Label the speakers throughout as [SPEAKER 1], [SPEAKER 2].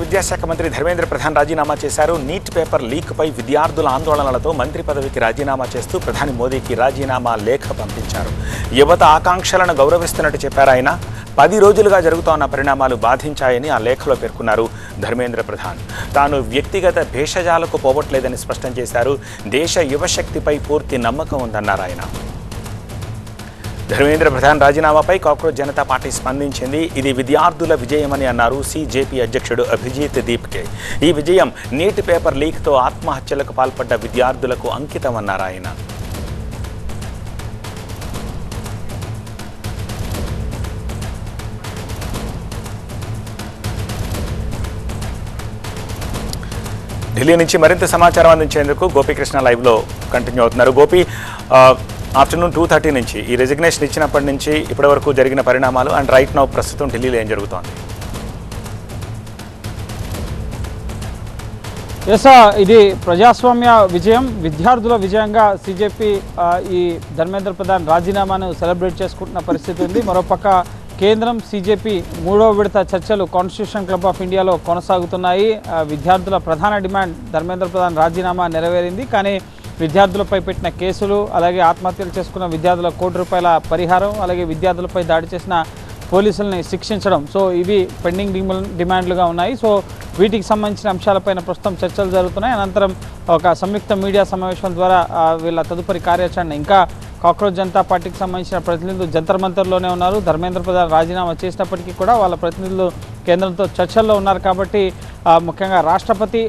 [SPEAKER 1] విద్యాశాఖ మంత్రి ధర్మేంద్ర ప్రధాన్ రాజీనామా చేశారు. నీట్ పేపర్ లీక్ పై విద్యార్థుల ఆందోళనలతో మంత్రి పదవికి రాజీనామా చేస్తూ ప్రధాని మోదీకి రాజీనామా లేఖ పంపించారు. యువత ఆకాంక్షలను గౌరవిస్తున్నట్టు చెప్పారు ఆయన. 10 రోజులుగా జరుగుతున్న పరిణామాలు బాధించాయని ఆ లేఖలో పేర్కొన్నారు ధర్మేంద్ర ప్రధాన్. తాను వ్యక్తిగత భేషజాలకు పోవట్లేదని స్పష్టం చేశారు. దేశ యువశక్తిపై పూర్తి నమ్మకం ఉందన్నారు ఆయన. ధర్మేంద్ర ప్రధాన్ రాజీనామాపై కాక్రోచ్ జనతా పార్టీ స్పందించింది. ఇది విద్యార్థుల విజయమని అన్నారు సిజేపీ అధ్యక్షుడు అభిజిత్ దీప్కే. ఈ విజయం నీట్ పేపర్ లీక్తో ఆత్మహత్యలకు పాల్పడ్డ విద్యార్థులకు అంకితమన్నారు ఆయన. ఢిల్లీ నుంచి మరింత సమాచారం అందించేందుకు గోపీకృష్ణ లైవ్లో కంటిన్యూ అవుతున్నారు. గోపి, ఆఫ్టర్నూన్ 2:30 నుంచి ఈ రెసిగ్నేషన్ ఇచ్చినప్పటి నుంచి ఇప్పటి వరకు జరిగిన పరిణామాలు అండ్ రైట్ నౌ ప్రస్తుతం ఢిల్లీలో ఏం జరుగుతోంది?
[SPEAKER 2] ఇది ప్రజాస్వామ్య విజయం, విద్యార్థుల విజయంగా సిజేపీ ఈ ధర్మేంద్ర ప్రధాన్ రాజీనామాను సెలబ్రేట్ చేసుకుంటున్న పరిస్థితి ఉంది. మరోపక్క కేంద్రం సిజేపీ 3వ విడత చర్చలు కాన్స్టిట్యూషన్ క్లబ్ ఆఫ్ ఇండియాలో కొనసాగుతున్నాయి. విద్యార్థుల ప్రధాన డిమాండ్ ధర్మేంద్ర ప్రధాన్ రాజీనామా నెరవేరింది. కానీ విద్యార్థులపై పెట్టిన కేసులు, అలాగే ఆత్మహత్యలు చేసుకున్న విద్యార్థుల ₹1 పరిహారం, అలాగే విద్యార్థులపై దాడి చేసిన పోలీసుల్ని శిక్షించడం, సో ఇవి పెండింగ్ డిమాండ్లుగా ఉన్నాయి. సో వీటికి సంబంధించిన అంశాలపైన ప్రస్తుతం చర్చలు జరుగుతున్నాయి. అనంతరం ఒక సంయుక్త మీడియా సమావేశం ద్వారా వీళ్ళ తదుపరి కార్యాచరణ. ఇంకా కాక్రోచ్ జనతా పార్టీకి సంబంధించిన ప్రతినిధులు జంతర్ మంతర్లోనే ఉన్నారు. ధర్మేంద్ర ప్రధాన్ రాజీనామా చేసినప్పటికీ కూడా వాళ్ళ ప్రతినిధులు కేంద్రంతో చర్చల్లో ఉన్నారు. కాబట్టి ముఖ్యంగా రాష్ట్రపతి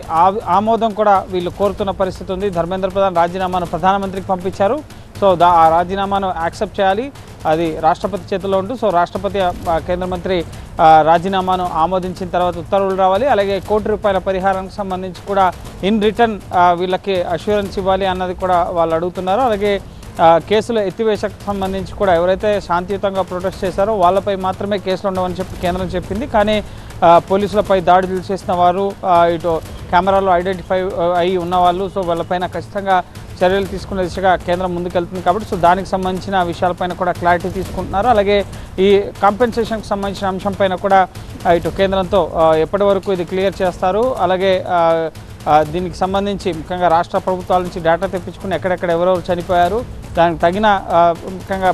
[SPEAKER 2] ఆమోదం కూడా వీళ్ళు కోరుతున్న పరిస్థితి ఉంది. ధర్మేంద్ర ప్రధాన్ రాజీనామాను ప్రధానమంత్రికి పంపించారు. సో ఆ రాజీనామాను యాక్సెప్ట్ చేయాలి, అది రాష్ట్రపతి చేతిలో ఉంటుంది. సో రాష్ట్రపతి కేంద్ర మంత్రి రాజీనామాను ఆమోదించిన తర్వాత ఉత్తర్వులు రావాలి. అలాగే ₹1 పరిహారానికి సంబంధించి కూడా ఇన్ రిటర్న్ వీళ్ళకి అష్యూరెన్స్ ఇవ్వాలి అన్నది కూడా వాళ్ళు అడుగుతున్నారు. అలాగే కేసుల ఎత్తివేషకు సంబంధించి కూడా ఎవరైతే శాంతియుతంగా ప్రొటెస్ట్ చేశారో వాళ్ళపై మాత్రమే కేసులు ఉండవని చెప్పి కేంద్రం చెప్పింది. కానీ పోలీసులపై దాడులు చేసిన వారు, ఇటు కెమెరాలో ఐడెంటిఫై అయి ఉన్నవాళ్ళు, సో వాళ్ళపైన ఖచ్చితంగా చర్యలు తీసుకునే దిశగా కేంద్రం ముందుకెళ్తుంది. కాబట్టి సో దానికి సంబంధించిన విషయాలపైన కూడా క్లారిటీ తీసుకుంటున్నారు. అలాగే ఈ కాంపెన్సేషన్కి సంబంధించిన అంశంపైన కూడా ఇటు కేంద్రంతో ఎప్పటి వరకు ఇది క్లియర్ చేస్తారు, అలాగే దీనికి సంబంధించి ముఖ్యంగా రాష్ట్ర ప్రభుత్వాల నుంచి డేటా తెప్పించుకుని ఎక్కడెక్కడ ఎవరెవరు చనిపోయారు, దానికి తగిన ముఖ్యంగా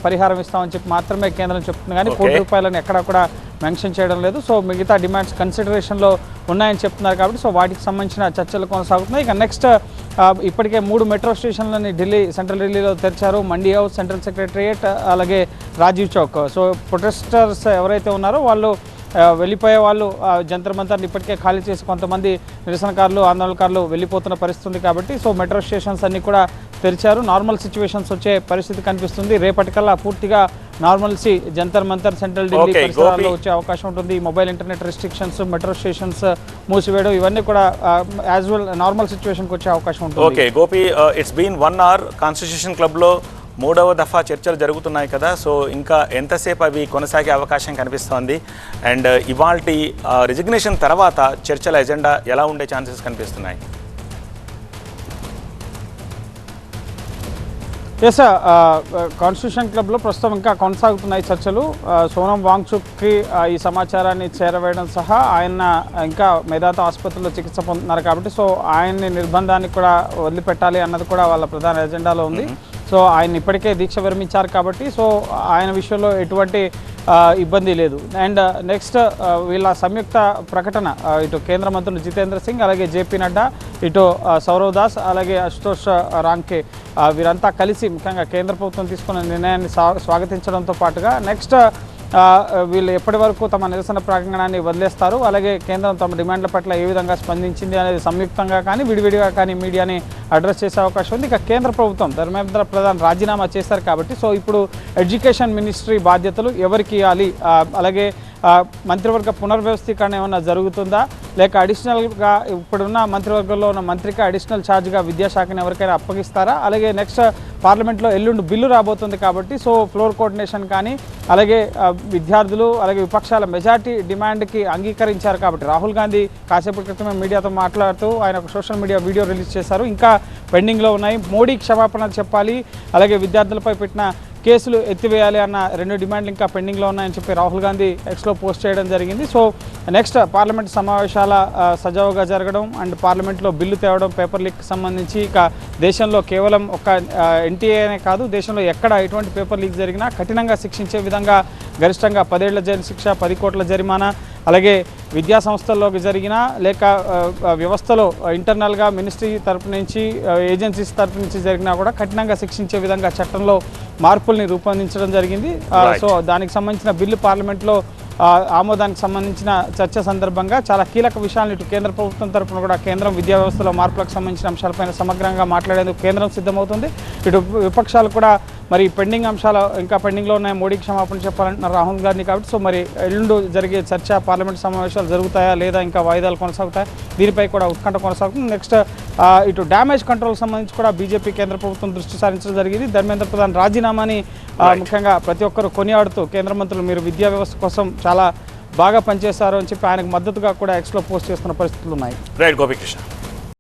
[SPEAKER 2] పరిహారం ఇస్తామని చెప్పి మాత్రమే కేంద్రం చెప్తుంది. కానీ ₹1 ఎక్కడా కూడా మెన్షన్ చేయడం లేదు. సో మిగతా డిమాండ్స్ కన్సిడరేషన్లో ఉన్నాయని చెప్తున్నారు. కాబట్టి సో వాటికి సంబంధించిన చర్చలు కొనసాగుతున్నాయి. ఇక నెక్స్ట్ ఇప్పటికే 3 మెట్రో స్టేషన్లని సెంట్రల్ ఢిల్లీలో తెరిచారు. మండీ హౌస్, సెంట్రల్ సెక్రటరియట్, అలాగే రాజీవ్ చౌక్. సో ప్రొటెస్టర్స్ ఎవరైతే ఉన్నారో వాళ్ళు వెళ్ళిపోయే వాళ్ళు జంతర్ మంతర్ని ఇప్పటికే ఖాళీ చేసి కొంతమంది నిరసనకారులు, ఆందోళనకారులు వెళ్ళిపోతున్న పరిస్థితి. కాబట్టి సో మెట్రో స్టేషన్స్ అన్నీ కూడా తెరిచారు. నార్మల్ సిచ్యువేషన్స్ వచ్చే పరిస్థితి కనిపిస్తుంది. రేపటికల్లా పూర్తిగా నార్మల్సీ జంతర్ మంతర్, సెంట్రల్ ఢిల్లీ పరిసరాల్లో వచ్చే అవకాశం ఉంటుంది. Mobile internet restrictions, metro stations మూసివేయడం, ఇవన్నీ కూడా యాజ్ వెల్ నార్మల్ సిచ్యువేషన్కి వచ్చే అవకాశం ఉంటుంది.
[SPEAKER 1] Okay Gopi, it's been 1 hour constitution క్లబ్లో 3వ దఫా చర్చలు జరుగుతున్నాయి కదా. సో ఇంకా ఎంతసేపు అవి కొనసాగే అవకాశం కనిపిస్తోంది? అండ్ ఇవాల్టి రిజిగ్నేషన్ తర్వాత చర్చల ఎజెండా ఎలా ఉండే ఛాన్సెస్ కనిపిస్తున్నాయి?
[SPEAKER 2] కాన్స్టిట్యూషన్ క్లబ్లో ప్రస్తుతం ఇంకా కొనసాగుతున్నాయి చర్చలు. సోనం వాంగ్చుక్కి ఈ సమాచారాన్ని చేరవేయడం సహా ఆయన ఇంకా మేధాత ఆసుపత్రిలో చికిత్స పొందుతున్నారు. కాబట్టి సో ఆయన్ని నిర్బంధానికి కూడా వదిలిపెట్టాలి అన్నది కూడా వాళ్ళ ప్రధాన ఎజెండాలో ఉంది. సో ఆయన ఇప్పటికే దీక్ష విరమించారు. కాబట్టి సో ఆయన విషయంలో ఎటువంటి ఇబ్బంది లేదు. అండ్ నెక్స్ట్ వీళ్ళ సంయుక్త ప్రకటన, ఇటు కేంద్ర మంత్రులు జితేంద్ర సింగ్, అలాగే జేపీ నడ్డా, ఇటు సౌరవ్ దాస్, అలాగే అశుతోష్ రాంకే, వీరంతా కలిసి ముఖ్యంగా కేంద్ర ప్రభుత్వం తీసుకున్న నిర్ణయాన్ని స్వాగతించడంతో పాటుగా నెక్స్ట్ వీళ్ళు ఎప్పటి వరకు తమ నిరసన ప్రాంగణాన్ని వదిలేస్తారు, అలాగే కేంద్రం తమ డిమాండ్ల పట్ల ఏ విధంగా స్పందించింది అనేది సంయుక్తంగా కానీ విడివిడిగా కానీ మీడియాని అడ్రస్ చేసే అవకాశం ఉంది. ఇక కేంద్ర ప్రభుత్వం ధర్మేంద్ర ప్రధాన్ రాజీనామా చేశారు. కాబట్టి సో ఇప్పుడు ఎడ్యుకేషన్ మినిస్ట్రీ బాధ్యతలు ఎవరికి ఇవ్వాలి, అలాగే మంత్రివర్గ పునర్వ్యవస్థీకరణ ఏమన్నా జరుగుతుందా, లేక అడిషనల్గా ఇప్పుడున్న మంత్రివర్గంలో ఉన్న మంత్రికి అడిషనల్ ఛార్జ్గా విద్యాశాఖని ఎవరికైనా అప్పగిస్తారా, అలాగే నెక్స్ట్ పార్లమెంట్లో ఎల్లుండి బిల్లు రాబోతుంది. కాబట్టి సో ఫ్లోర్ కోఆర్డినేషన్ కానీ, అలాగే విద్యార్థులు, అలాగే విపక్షాల మెజార్టీ డిమాండ్కి అంగీకరించారు. కాబట్టి రాహుల్ గాంధీ కాసేపటి క్రితమే మీడియాతో మాట్లాడుతూ ఆయన ఒక సోషల్ మీడియా వీడియో రిలీజ్ చేశారు. ఇంకా పెండింగ్లో ఉన్నాయి, మోడీ క్షమాపణ చెప్పాలి, అలాగే విద్యార్థులపై పెట్టిన కేసులు ఎత్తివేయాలి అన్న 2 డిమాండ్లు ఇంకా పెండింగ్లో ఉన్నాయని చెప్పి రాహుల్ గాంధీ ఎక్స్లో పోస్ట్ చేయడం జరిగింది. సో నెక్స్ట్ పార్లమెంట్ సమావేశాల సజావుగా జరగడం అండ్ పార్లమెంట్లో బిల్లు తేవడం పేపర్ లీక్ సంబంధించి ఇక దేశంలో కేవలం ఒక ఎన్టీఏనే కాదు, దేశంలో ఎక్కడ ఎటువంటి పేపర్ లీక్ జరిగినా కఠినంగా శిక్షించే విధంగా గరిష్టంగా 10 ఏళ్ల జైలు శిక్ష, 10 కోట్ల జరిమానా, అలాగే విద్యా సంస్థల్లోకి జరిగిన లేక వ్యవస్థలో ఇంటర్నల్గా మినిస్ట్రీ తరపు నుంచి ఏజెన్సీస్ తరపు నుంచి జరిగినా కూడా కఠినంగా శిక్షించే విధంగా చట్టంలో మార్పుల్ని రూపొందించడం జరిగింది. సో దానికి సంబంధించిన బిల్లు పార్లమెంట్లో ఆమోదానికి సంబంధించిన చర్చ సందర్భంగా చాలా కీలక విషయాలను ఇటు కేంద్ర ప్రభుత్వం తరఫున కూడా కేంద్రం విద్యా వ్యవస్థలో మార్పులకు సంబంధించిన అంశాలపైన సమగ్రంగా మాట్లాడేందుకు కేంద్రం సిద్ధమవుతుంది. ఇటు విపక్షాలు కూడా మరి పెండింగ్ అంశాలు ఇంకా పెండింగ్లో ఉన్నాయి, మోడీకి క్షమాపణ చెప్పాలంటున్నారు రాహుల్ గాంధీ. కాబట్టి సో మరి ఎల్లుండి జరిగే చర్చ పార్లమెంట్ సమావేశాలు జరుగుతాయా లేదా ఇంకా వాయిదాలు కొనసాగుతాయా, దీనిపై కూడా ఉత్కంఠ కొనసాగుతుంది. నెక్స్ట్ ఇటు డ్యామేజ్ కంట్రోల్ సంబంధించి కూడా బీజేపీ కేంద్ర ప్రభుత్వం దృష్టి సారించడం జరిగింది. ధర్మేంద్ర ప్రధాన్ రాజీనామాని ముఖ్యంగా ప్రతి ఒక్కరు కొనియాడుతూ కేంద్ర మంత్రులు మీరు విద్యా వ్యవస్థ కోసం చాలా బాగా పనిచేశారు అని చెప్పి ఆయనకు మద్దతుగా కూడా ఎక్స్లో పోస్ట్ చేస్తున్న పరిస్థితులు ఉన్నాయి.
[SPEAKER 1] రైట్ గోపికృష్ణ.